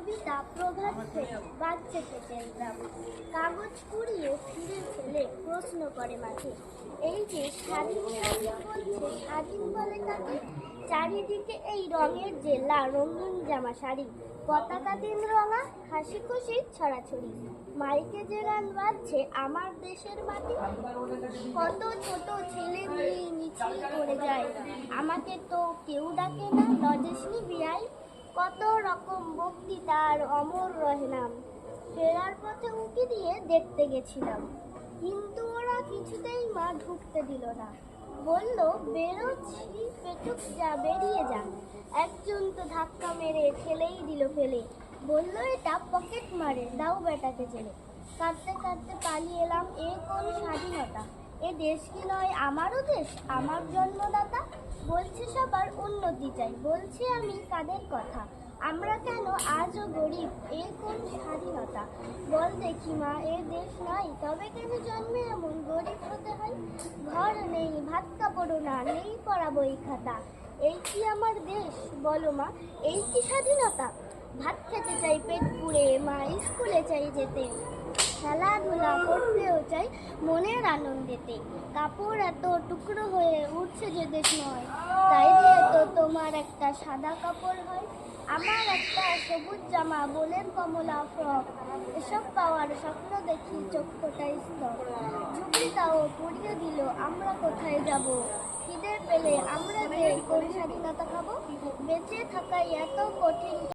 কবিতা প্রভাত ফেলে বাজছে পেটের গ্রাম, কাগজ কুড়িয়ে ফিরে ফেলে প্রশ্ন করে মাঝে, এই যে স্বাধীন স্বাধীন বলছে, স্বাধীন বলে কাকে? চারিদিকে এই রঙের জেলা, রঙিন জামা শাড়ি, পতাকা দিন রঙা, হাসি খুশি ছড়াছড়ি, মাইকে যে গান বাজছে আমার দেশের মাটি। কত ছোট ছেলে মেয়ে মিছিল করে যায়, আমাকে তো কেউ ডাকে না, লজেসনি বিয়াই। কত রকম বক্তৃতার অমর রহে নাম, ফেরার পথে উঁকি দিয়ে দেখতে গেছিলাম, কিন্তু ওরা কিছুতেই মা ঢুকতে দিল না। বলল, বেরোচ্ছি পেটুক যা, বেরিয়ে যা। একজন তো ধাক্কা মেরে ঠেলেই দিল ফেলে, বলল, এটা পকেট মারে, দাও বেটাকে জেলে। কাঁদতে কাঁদতে পালিয়ে এলাম, এ কোন স্বাধীনতা? এ দেশ কি নয় আমারও দেশ, আমার জন্মদাতা? বলছে সবার উন্নতি চাই, বলছি আমি কাদের কথা? আমরা কেন আজও গরিব, এ কোন স্বাধীনতা? বল দেখি মা, এ দেশ নাই, তবে কেন জন্মে এমন গরিব হতে হয়? ঘর নেই, ভাত কাপড়ও না, নেই পড়া বই খাতা, এই কি আমার দেশ বলো মা, এই কি স্বাধীনতা? ভাত খেতে চাই পেট পুড়ে, মা স্কুলে চাই যেতে, খেলাধুলা করতেও চাই মনের আনন্দেতে। কাপড় এত টুকরো হয়ে উঠছে যে দেশ নয়, তাই দিয়ে তো তোমার একটা সাদা কাপড় হয়, আমার একটা সবুজ জামা, বোলের কমলা ফ্রক, এসব পাওয়ার স্বপ্ন দেখি চোখ ফোটায় স্তব। ঝুঁকিটাও পুড়িয়ে দিল, আমরা কোথায় যাব? খিদে পেলে আমরা যে কোন স্বাধীনতা খাবো? বেঁচে থাকাই এত কঠিন।